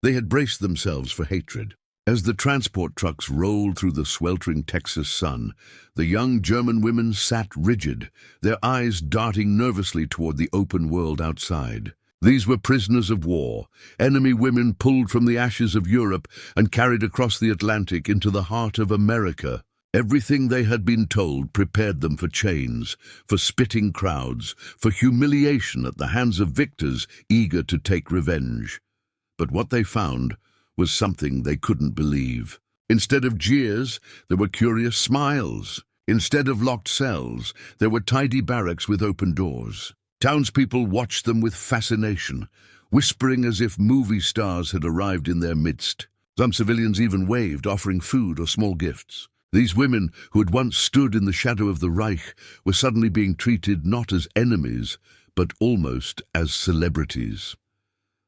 They had braced themselves for hatred. As the transport trucks rolled through the sweltering Texas sun, the young German women sat rigid, their eyes darting nervously toward the open world outside. These were prisoners of war, enemy women pulled from the ashes of Europe and carried across the Atlantic into the heart of America. Everything they had been told prepared them for chains, for spitting crowds, for humiliation at the hands of victors eager to take revenge. But what they found was something they couldn't believe. Instead of jeers, there were curious smiles. Instead of locked cells, there were tidy barracks with open doors. Townspeople watched them with fascination, whispering as if movie stars had arrived in their midst. Some civilians even waved, offering food or small gifts. These women, who had once stood in the shadow of the Reich, were suddenly being treated not as enemies, but almost as celebrities.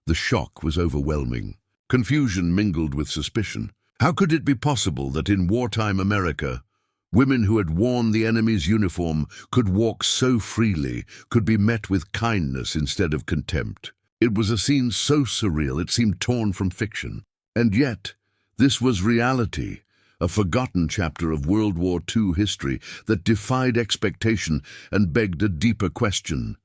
The shock was overwhelming. Confusion mingled with suspicion. How could it be possible that in wartime America, women who had worn the enemy's uniform could walk so freely, could be met with kindness instead of contempt? It was a scene so surreal it seemed torn from fiction. And yet, this was reality, a forgotten chapter of World War II history that defied expectation and begged a deeper question.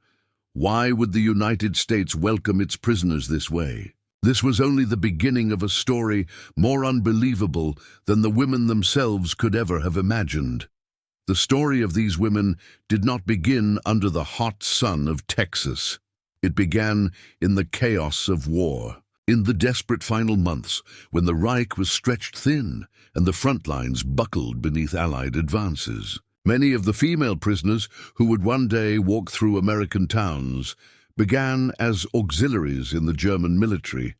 Why would the United States welcome its prisoners this way? This was only the beginning of a story more unbelievable than the women themselves could ever have imagined. The story of these women did not begin under the hot sun of Texas. It began in the chaos of war, in the desperate final months when the Reich was stretched thin and the front lines buckled beneath Allied advances. Many of the female prisoners who would one day walk through American towns began as auxiliaries in the German military,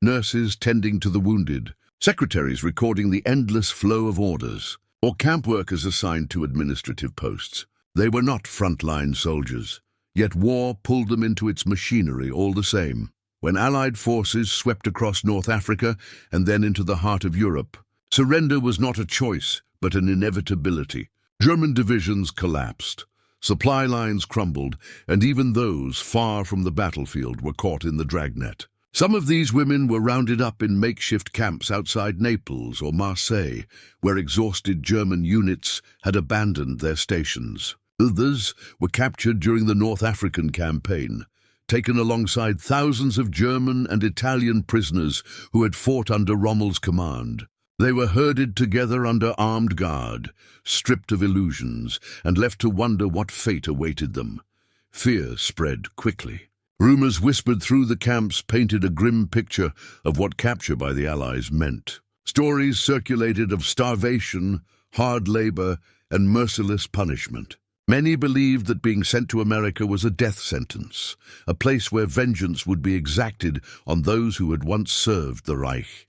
nurses tending to the wounded, secretaries recording the endless flow of orders, or camp workers assigned to administrative posts. They were not frontline soldiers, yet war pulled them into its machinery all the same. When Allied forces swept across North Africa and then into the heart of Europe, surrender was not a choice, but an inevitability. German divisions collapsed. Supply lines crumbled, and even those far from the battlefield were caught in the dragnet. Some of these women were rounded up in makeshift camps outside Naples or Marseille, where exhausted German units had abandoned their stations. Others were captured during the North African campaign, taken alongside thousands of German and Italian prisoners who had fought under Rommel's command. They were herded together under armed guard, stripped of illusions, and left to wonder what fate awaited them. Fear spread quickly. Rumors whispered through the camps painted a grim picture of what capture by the Allies meant. Stories circulated of starvation, hard labor, and merciless punishment. Many believed that being sent to America was a death sentence, a place where vengeance would be exacted on those who had once served the Reich.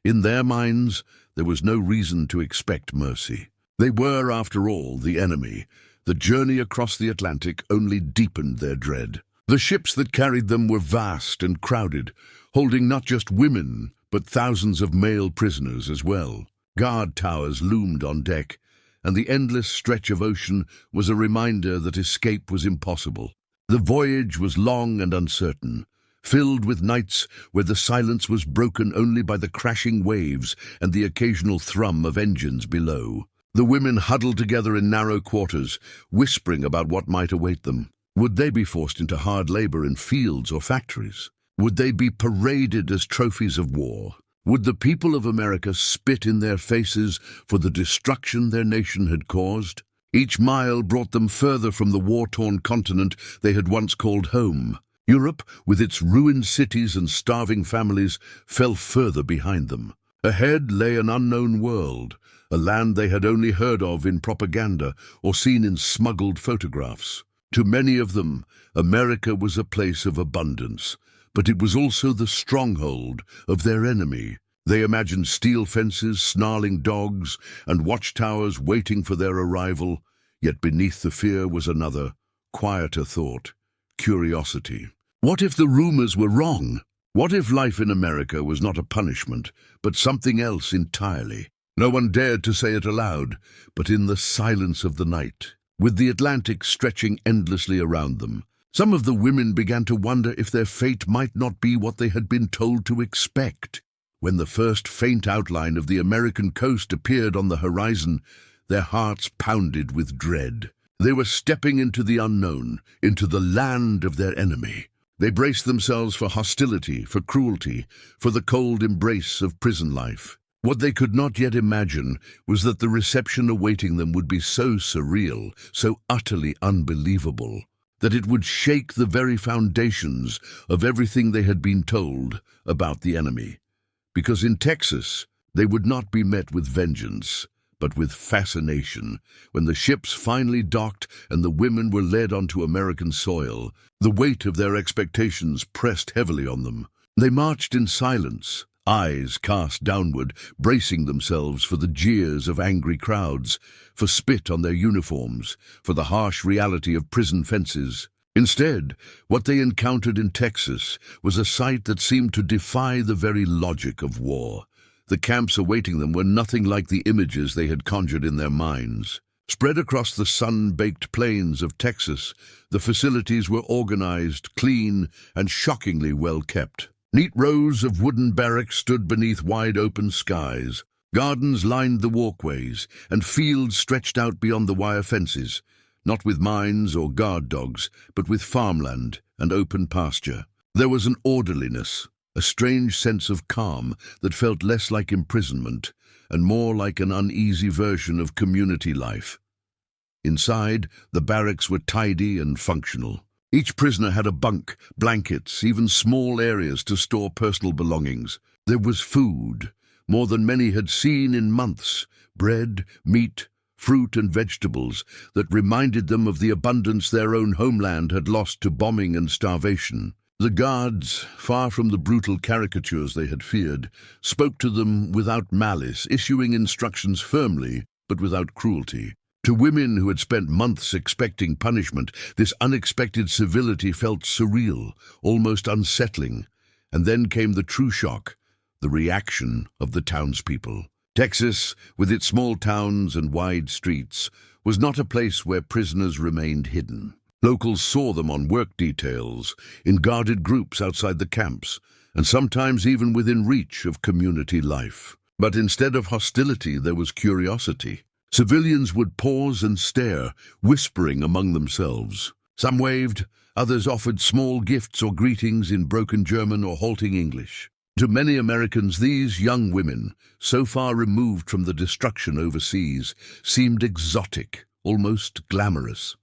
In their minds, there was no reason to expect mercy. They were, after all, the enemy. The journey across the Atlantic only deepened their dread. The ships that carried them were vast and crowded, holding not just women, but thousands of male prisoners as well. Guard towers loomed on deck, and the endless stretch of ocean was a reminder that escape was impossible. The voyage was long and uncertain, filled with nights where the silence was broken only by the crashing waves and the occasional thrum of engines below. The women huddled together in narrow quarters, whispering about what might await them. Would they be forced into hard labor in fields or factories? Would they be paraded as trophies of war? Would the people of America spit in their faces for the destruction their nation had caused? Each mile brought them further from the war-torn continent they had once called home. Europe, with its ruined cities and starving families, fell further behind them. Ahead lay an unknown world, a land they had only heard of in propaganda or seen in smuggled photographs. To many of them, America was a place of abundance, but it was also the stronghold of their enemy. They imagined steel fences, snarling dogs, and watchtowers waiting for their arrival, yet beneath the fear was another, quieter thought, curiosity. What if the rumors were wrong? What if life in America was not a punishment, but something else entirely? No one dared to say it aloud, but in the silence of the night, with the Atlantic stretching endlessly around them, Some of the women began to wonder if their fate might not be what they had been told to expect. When the first faint outline of the American coast appeared on the horizon, their hearts pounded with dread. They were stepping into the unknown, into the land of their enemy. They braced themselves for hostility, for cruelty, for the cold embrace of prison life. What they could not yet imagine was that the reception awaiting them would be so surreal, so utterly unbelievable, that it would shake the very foundations of everything they had been told about the enemy. Because in Texas, they would not be met with vengeance, but with fascination. When the ships finally docked and the women were led onto American soil, the weight of their expectations pressed heavily on them. They marched in silence, eyes cast downward, bracing themselves for the jeers of angry crowds, for spit on their uniforms, for the harsh reality of prison fences. Instead, what they encountered in Texas was a sight that seemed to defy the very logic of war. The camps awaiting them were nothing like the images they had conjured in their minds. Spread across the sun-baked plains of Texas, the facilities were organized, clean, and shockingly well kept. Neat rows of wooden barracks stood beneath wide-open skies. Gardens lined the walkways, and fields stretched out beyond the wire fences, not with mines or guard dogs, but with farmland and open pasture. There was an orderliness, a strange sense of calm that felt less like imprisonment and more like an uneasy version of community life. Inside, the barracks were tidy and functional. Each prisoner had a bunk, blankets, even small areas to store personal belongings. There was food, more than many had seen in months, bread, meat, fruit and vegetables that reminded them of the abundance their own homeland had lost to bombing and starvation. The guards, far from the brutal caricatures they had feared, spoke to them without malice, issuing instructions firmly but without cruelty. To women who had spent months expecting punishment, this unexpected civility felt surreal, almost unsettling. And then came the true shock, the reaction of the townspeople. Texas, with its small towns and wide streets, was not a place where prisoners remained hidden. Locals saw them on work details, in guarded groups outside the camps, and sometimes even within reach of community life. But instead of hostility, there was curiosity. Civilians would pause and stare, whispering among themselves. Some waved, others offered small gifts or greetings in broken German or halting English. To many Americans, these young women, so far removed from the destruction overseas, seemed exotic, almost glamorous.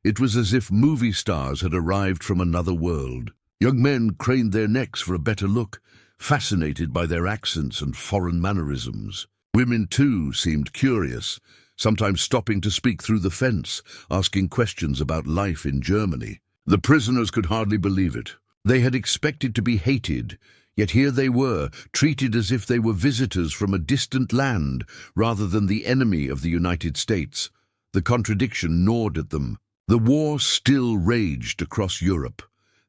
It was as if movie stars had arrived from another world. Young men craned their necks for a better look, fascinated by their accents and foreign mannerisms. Women, too, seemed curious, sometimes stopping to speak through the fence, asking questions about life in Germany. The prisoners could hardly believe it. They had expected to be hated, yet here they were, treated as if they were visitors from a distant land rather than the enemy of the United States. The contradiction gnawed at them. The war still raged across Europe.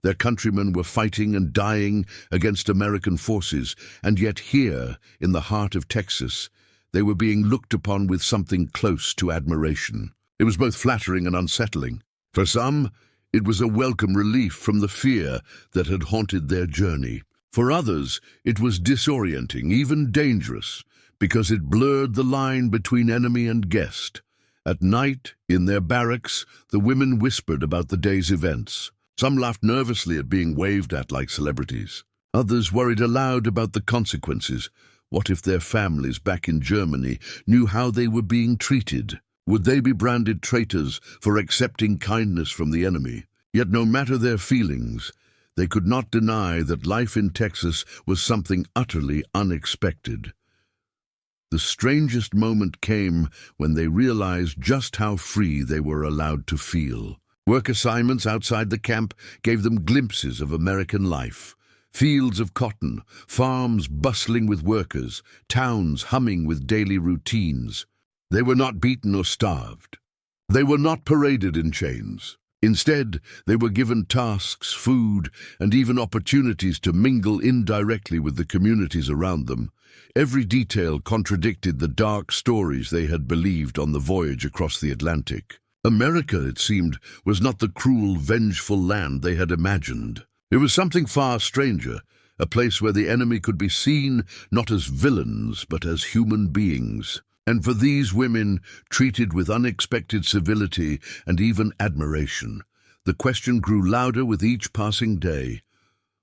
Their countrymen were fighting and dying against American forces, and yet here, in the heart of Texas, they were being looked upon with something close to admiration. It was both flattering and unsettling. For some, it was a welcome relief from the fear that had haunted their journey. For others, it was disorienting, even dangerous, because it blurred the line between enemy and guest. At night, in their barracks, the women whispered about the day's events. Some laughed nervously at being waved at like celebrities. Others worried aloud about the consequences. What if their families back in Germany knew how they were being treated? Would they be branded traitors for accepting kindness from the enemy? Yet no matter their feelings, they could not deny that life in Texas was something utterly unexpected. The strangest moment came when they realized just how free they were allowed to feel. Work assignments outside the camp gave them glimpses of American life. Fields of cotton, farms bustling with workers, towns humming with daily routines. They were not beaten or starved. They were not paraded in chains. Instead, they were given tasks, food, and even opportunities to mingle indirectly with the communities around them. Every detail contradicted the dark stories they had believed on the voyage across the Atlantic. America, it seemed, was not the cruel, vengeful land they had imagined. It was something far stranger, a place where the enemy could be seen not as villains, but as human beings. And for these women, treated with unexpected civility and even admiration, the question grew louder with each passing day.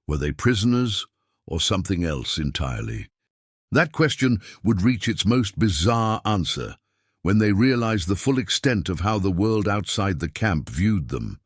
Were they prisoners or something else entirely? That question would reach its most bizarre answer when they realized the full extent of how the world outside the camp viewed them.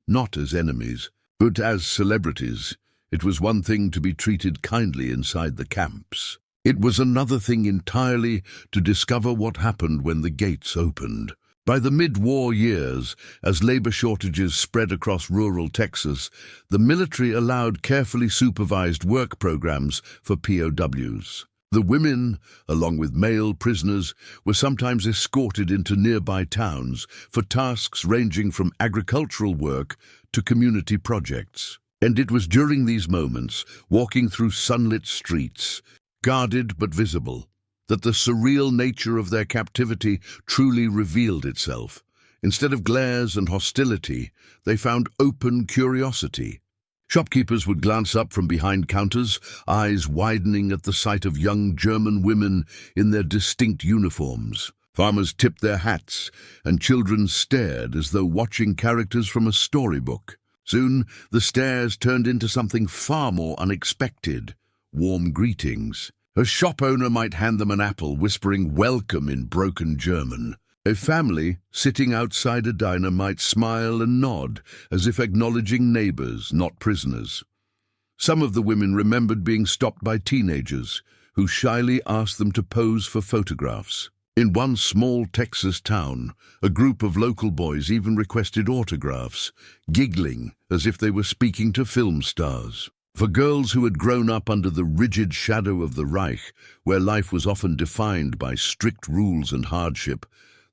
Not as enemies, but as celebrities. It was one thing to be treated kindly inside the camps. It was another thing entirely to discover what happened when the gates opened. By the mid-war years, as labor shortages spread across rural Texas, the military allowed carefully supervised work programs for POWs. The women, along with male prisoners, were sometimes escorted into nearby towns for tasks ranging from agricultural work to community projects. And it was during these moments, walking through sunlit streets, guarded but visible, that the surreal nature of their captivity truly revealed itself. Instead of glares and hostility, they found open curiosity. Shopkeepers would glance up from behind counters, eyes widening at the sight of young German women in their distinct uniforms. Farmers tipped their hats, and children stared as though watching characters from a storybook. Soon, the stares turned into something far more unexpected: warm greetings. A shop owner might hand them an apple, whispering "welcome" in broken German. A family sitting outside a diner might smile and nod, as if acknowledging neighbors, not prisoners. Some of the women remembered being stopped by teenagers, who shyly asked them to pose for photographs. In one small Texas town, a group of local boys even requested autographs, giggling as if they were speaking to film stars. For girls who had grown up under the rigid shadow of the Reich, where life was often defined by strict rules and hardship,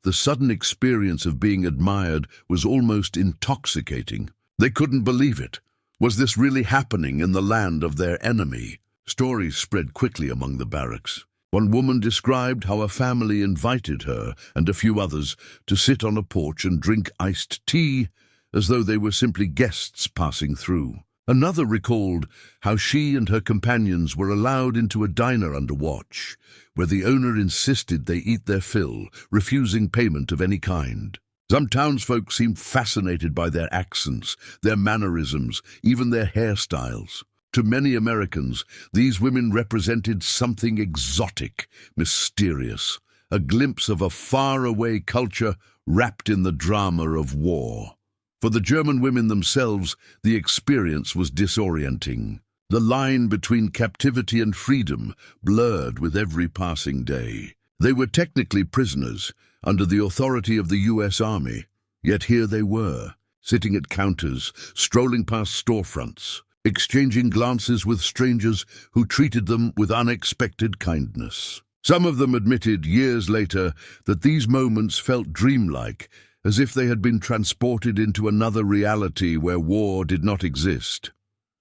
the sudden experience of being admired was almost intoxicating. They couldn't believe it. Was this really happening in the land of their enemy? Stories spread quickly among the barracks. One woman described how a family invited her and a few others to sit on a porch and drink iced tea, as though they were simply guests passing through. Another recalled how she and her companions were allowed into a diner under watch, where the owner insisted they eat their fill, refusing payment of any kind. Some townsfolk seemed fascinated by their accents, their mannerisms, even their hairstyles. To many Americans, these women represented something exotic, mysterious, a glimpse of a faraway culture wrapped in the drama of war. For the German women themselves, the experience was disorienting. The line between captivity and freedom blurred with every passing day. They were technically prisoners, under the authority of the U.S. Army, yet here they were, sitting at counters, strolling past storefronts, exchanging glances with strangers who treated them with unexpected kindness. Some of them admitted years later that these moments felt dreamlike, as if they had been transported into another reality where war did not exist.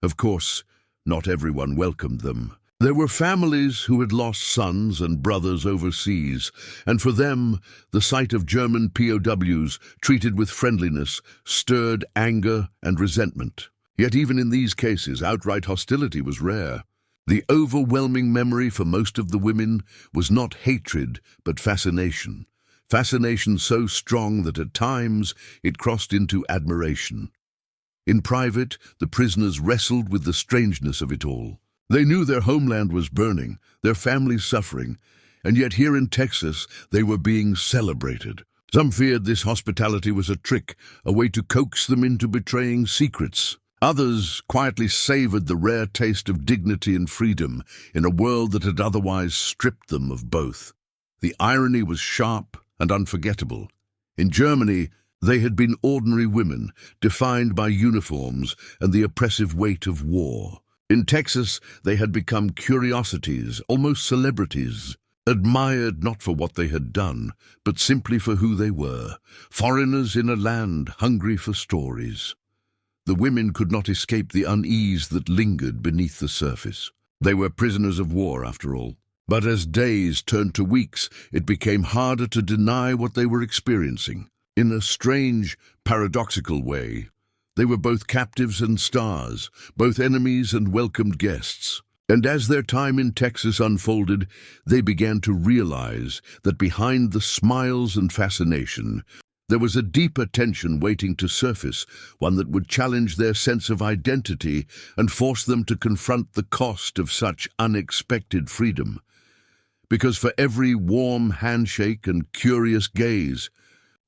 Of course, not everyone welcomed them. There were families who had lost sons and brothers overseas, and for them, the sight of German POWs treated with friendliness stirred anger and resentment. Yet even in these cases, outright hostility was rare. The overwhelming memory for most of the women was not hatred, but fascination. Fascination so strong that at times it crossed into admiration. In private, the prisoners wrestled with the strangeness of it all. They knew their homeland was burning, their families suffering, and yet here in Texas they were being celebrated. Some feared this hospitality was a trick, a way to coax them into betraying secrets. Others quietly savored the rare taste of dignity and freedom in a world that had otherwise stripped them of both. The irony was sharp and unforgettable. In Germany, they had been ordinary women, defined by uniforms and the oppressive weight of war. In Texas, they had become curiosities, almost celebrities, admired not for what they had done, but simply for who they were, foreigners in a land hungry for stories. The women could not escape the unease that lingered beneath the surface. They were prisoners of war, after all. But as days turned to weeks, it became harder to deny what they were experiencing. In a strange, paradoxical way, they were both captives and stars, both enemies and welcomed guests. And as their time in Texas unfolded, they began to realize that behind the smiles and fascination, there was a deeper tension waiting to surface, one that would challenge their sense of identity and force them to confront the cost of such unexpected freedom. Because for every warm handshake and curious gaze,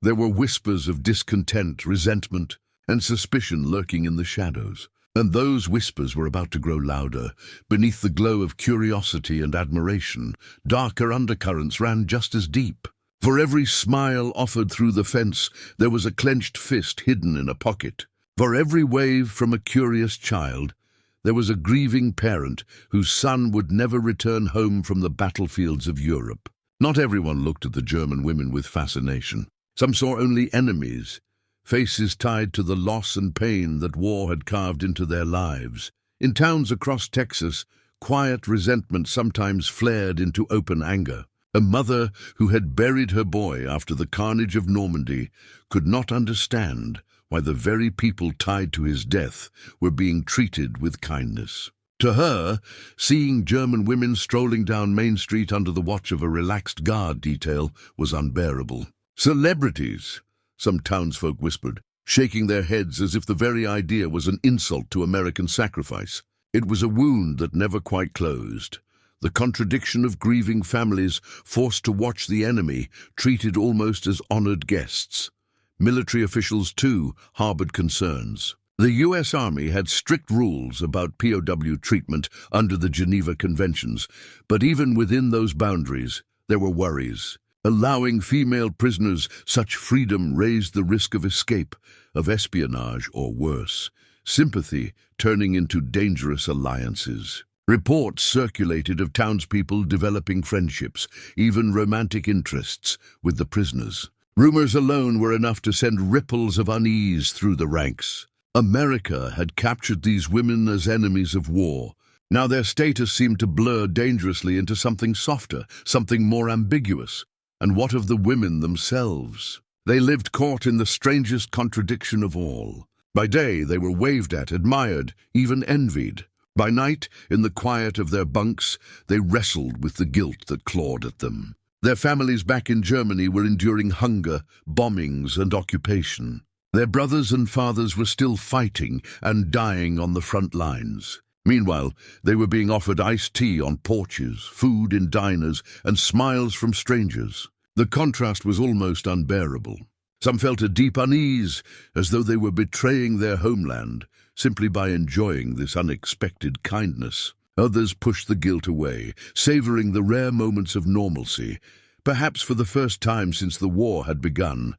there were whispers of discontent, resentment, and suspicion lurking in the shadows. And those whispers were about to grow louder. Beneath the glow of curiosity and admiration, darker undercurrents ran just as deep. For every smile offered through the fence, there was a clenched fist hidden in a pocket. For every wave from a curious child, there was a grieving parent whose son would never return home from the battlefields of Europe. Not everyone looked at the German women with fascination. Some saw only enemies, faces tied to the loss and pain that war had carved into their lives. In towns across Texas, quiet resentment sometimes flared into open anger. A mother who had buried her boy after the carnage of Normandy could not understand why the very people tied to his death were being treated with kindness. To her, seeing German women strolling down Main Street under the watch of a relaxed guard detail was unbearable. "Celebrities," some townsfolk whispered, shaking their heads as if the very idea was an insult to American sacrifice. It was a wound that never quite closed. The contradiction of grieving families forced to watch the enemy, treated almost as honored guests. Military officials, too, harbored concerns. The U.S. Army had strict rules about POW treatment under the Geneva Conventions, but even within those boundaries, there were worries. Allowing female prisoners such freedom raised the risk of escape, of espionage, or worse, sympathy turning into dangerous alliances. Reports circulated of townspeople developing friendships, even romantic interests, with the prisoners. Rumors alone were enough to send ripples of unease through the ranks. America had captured these women as enemies of war. Now their status seemed to blur dangerously into something softer, something more ambiguous. And what of the women themselves? They lived caught in the strangest contradiction of all. By day, they were waved at, admired, even envied. By night, in the quiet of their bunks, they wrestled with the guilt that clawed at them. Their families back in Germany were enduring hunger, bombings, and occupation. Their brothers and fathers were still fighting and dying on the front lines. Meanwhile, they were being offered iced tea on porches, food in diners, and smiles from strangers. The contrast was almost unbearable. Some felt a deep unease, as though they were betraying their homeland, simply by enjoying this unexpected kindness. Others pushed the guilt away, savoring the rare moments of normalcy, perhaps for the first time since the war had begun.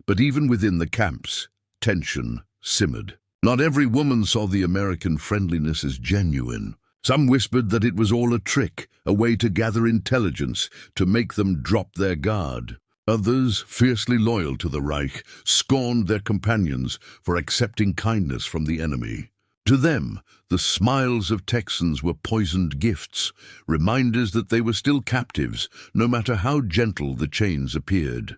But even within the camps, tension simmered. Not every woman saw the American friendliness as genuine. Some whispered that it was all a trick, a way to gather intelligence, to make them drop their guard. Others, fiercely loyal to the Reich, scorned their companions for accepting kindness from the enemy. To them, the smiles of Texans were poisoned gifts, reminders that they were still captives, no matter how gentle the chains appeared.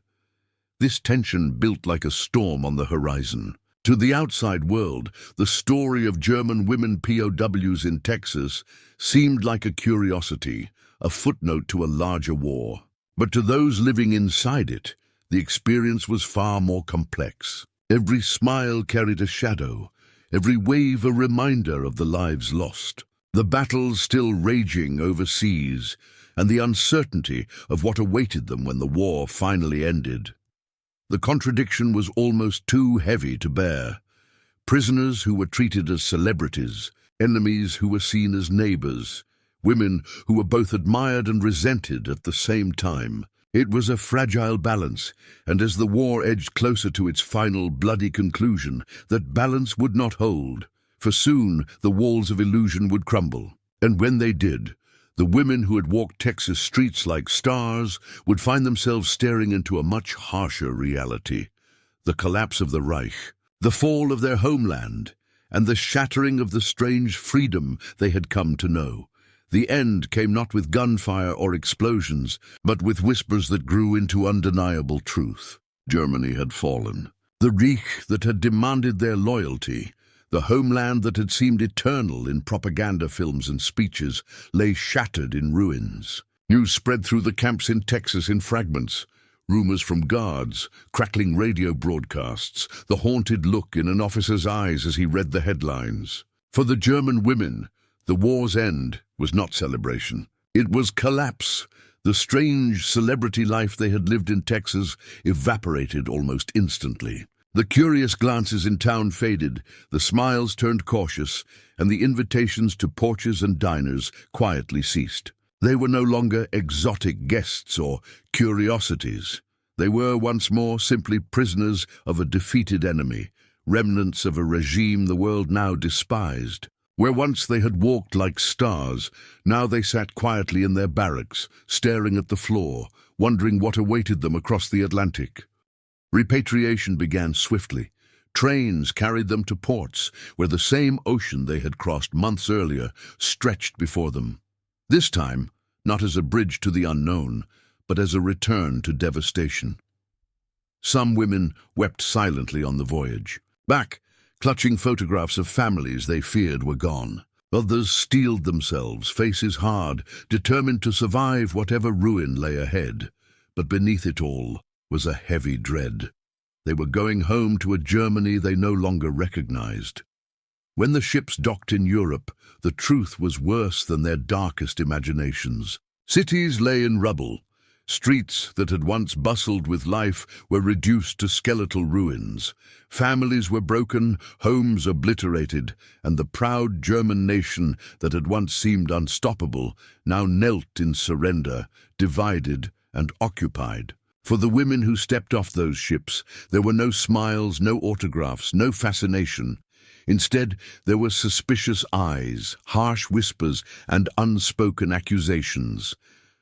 This tension built like a storm on the horizon. To the outside world, the story of German women POWs in Texas seemed like a curiosity, a footnote to a larger war. But to those living inside it, the experience was far more complex. Every smile carried a shadow, every wave a reminder of the lives lost, the battles still raging overseas, and the uncertainty of what awaited them when the war finally ended. The contradiction was almost too heavy to bear. Prisoners who were treated as celebrities, enemies who were seen as neighbors, women who were both admired and resented at the same time. It was a fragile balance, and as the war edged closer to its final bloody conclusion, that balance would not hold, for soon the walls of illusion would crumble. And when they did, the women who had walked Texas streets like stars would find themselves staring into a much harsher reality. The collapse of the Reich, the fall of their homeland, and the shattering of the strange freedom they had come to know. The end came not with gunfire or explosions, but with whispers that grew into undeniable truth. Germany had fallen. The Reich that had demanded their loyalty, the homeland that had seemed eternal in propaganda films and speeches, lay shattered in ruins. News spread through the camps in Texas in fragments. Rumors from guards, crackling radio broadcasts, the haunted look in an officer's eyes as he read the headlines. For the German women, the war's end was not celebration. It was collapse. The strange celebrity life they had lived in Texas evaporated almost instantly. The curious glances in town faded, the smiles turned cautious, and the invitations to porches and diners quietly ceased. They were no longer exotic guests or curiosities. They were once more simply prisoners of a defeated enemy, remnants of a regime the world now despised. Where once they had walked like stars, now they sat quietly in their barracks, staring at the floor, wondering what awaited them across the Atlantic. Repatriation began swiftly. Trains carried them to ports where the same ocean they had crossed months earlier stretched before them. This time, not as a bridge to the unknown, but as a return to devastation. Some women wept silently on the voyage. Back, clutching photographs of families they feared were gone. Others steeled themselves, faces hard, determined to survive whatever ruin lay ahead. But beneath it all was a heavy dread. They were going home to a Germany they no longer recognized. When the ships docked in Europe, the truth was worse than their darkest imaginations. Cities lay in rubble. Streets that had once bustled with life were reduced to skeletal ruins. Families were broken, homes obliterated, and the proud German nation that had once seemed unstoppable now knelt in surrender, divided and occupied. For the women who stepped off those ships, there were no smiles, no autographs, no fascination. Instead, there were suspicious eyes, harsh whispers, and unspoken accusations.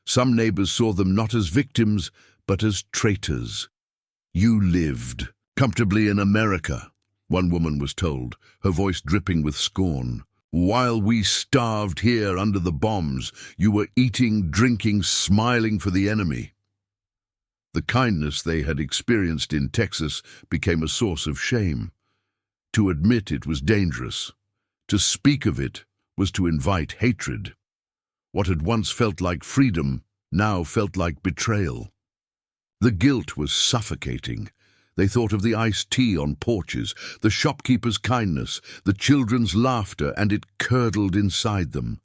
Some neighbors saw them not as victims, but as traitors. "You lived comfortably in America," one woman was told, her voice dripping with scorn. "While we starved here under the bombs, you were eating, drinking, smiling for the enemy." The kindness they had experienced in Texas became a source of shame. To admit it was dangerous. To speak of it was to invite hatred. What had once felt like freedom now felt like betrayal. The guilt was suffocating. They thought of the iced tea on porches, the shopkeeper's kindness, the children's laughter, and it curdled inside them.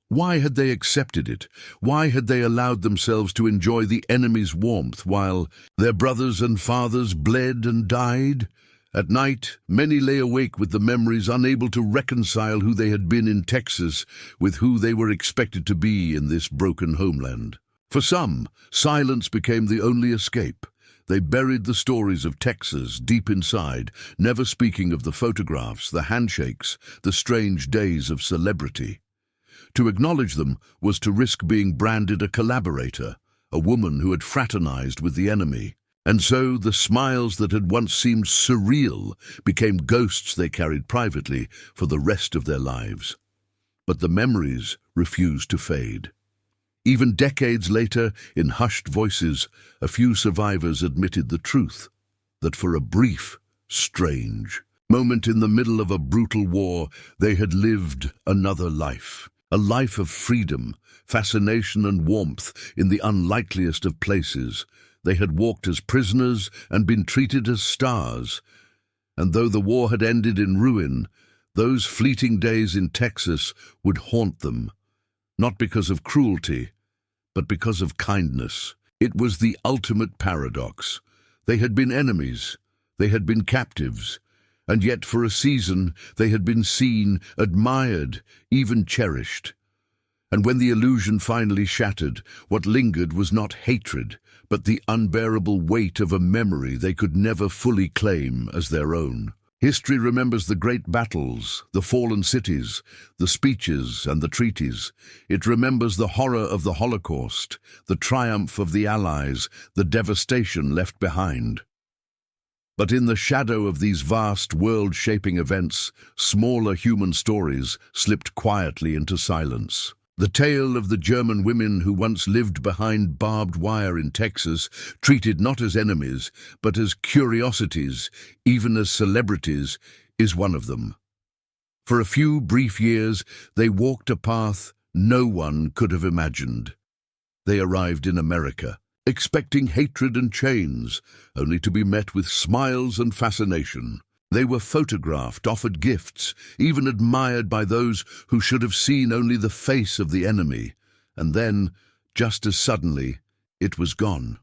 Why had they accepted it? Why had they allowed themselves to enjoy the enemy's warmth while their brothers and fathers bled and died? At night, many lay awake with the memories, unable to reconcile who they had been in Texas with who they were expected to be in this broken homeland. For some, silence became the only escape. They buried the stories of Texas deep inside, never speaking of the photographs, the handshakes, the strange days of celebrity. To acknowledge them was to risk being branded a collaborator, a woman who had fraternized with the enemy. And so the smiles that had once seemed surreal became ghosts they carried privately for the rest of their lives. But the memories refused to fade. Even decades later, in hushed voices, a few survivors admitted the truth, that for a brief, strange moment in the middle of a brutal war, they had lived another life. A life of freedom, fascination and warmth in the unlikeliest of places. They had walked as prisoners and been treated as stars. And though the war had ended in ruin, those fleeting days in Texas would haunt them, not because of cruelty, but because of kindness. It was the ultimate paradox. They had been enemies, they had been captives, and yet for a season they had been seen, admired, even cherished. And when the illusion finally shattered, what lingered was not hatred, but the unbearable weight of a memory they could never fully claim as their own. History remembers the great battles, the fallen cities, the speeches and the treaties. It remembers the horror of the Holocaust, the triumph of the Allies, the devastation left behind. But in the shadow of these vast world-shaping events, smaller human stories slipped quietly into silence. The tale of the German women who once lived behind barbed wire in Texas, treated not as enemies, but as curiosities, even as celebrities, is one of them. For a few brief years, they walked a path no one could have imagined. They arrived in America, expecting hatred and chains, only to be met with smiles and fascination. They were photographed, offered gifts, even admired by those who should have seen only the face of the enemy. And then, just as suddenly, it was gone.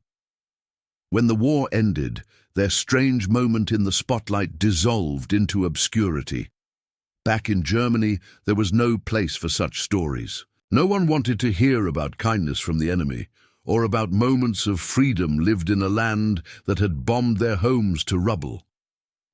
When the war ended, their strange moment in the spotlight dissolved into obscurity. Back in Germany, there was no place for such stories. No one wanted to hear about kindness from the enemy, or about moments of freedom lived in a land that had bombed their homes to rubble.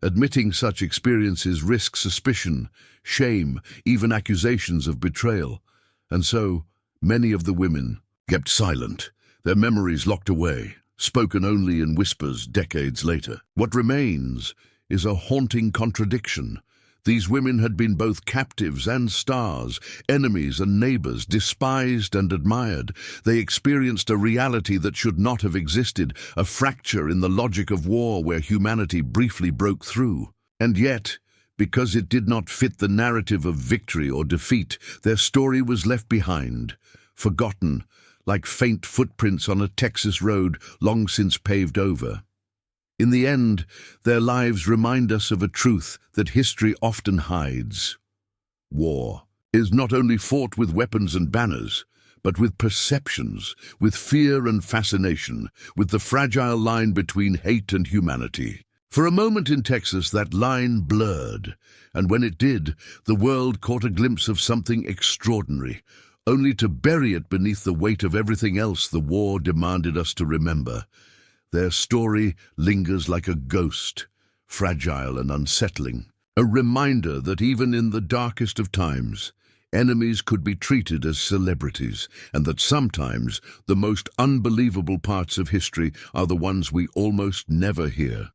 Admitting such experiences risked suspicion, shame, even accusations of betrayal. And so, many of the women kept silent, their memories locked away, spoken only in whispers decades later. What remains is a haunting contradiction. These women had been both captives and stars, enemies and neighbors, despised and admired. They experienced a reality that should not have existed, a fracture in the logic of war where humanity briefly broke through. And yet, because it did not fit the narrative of victory or defeat, their story was left behind, forgotten, like faint footprints on a Texas road long since paved over. In the end, their lives remind us of a truth that history often hides. War is not only fought with weapons and banners, but with perceptions, with fear and fascination, with the fragile line between hate and humanity. For a moment in Texas, that line blurred, and when it did, the world caught a glimpse of something extraordinary, only to bury it beneath the weight of everything else the war demanded us to remember. Their story lingers like a ghost, fragile and unsettling, a reminder that even in the darkest of times, enemies could be treated as celebrities, and that sometimes the most unbelievable parts of history are the ones we almost never hear.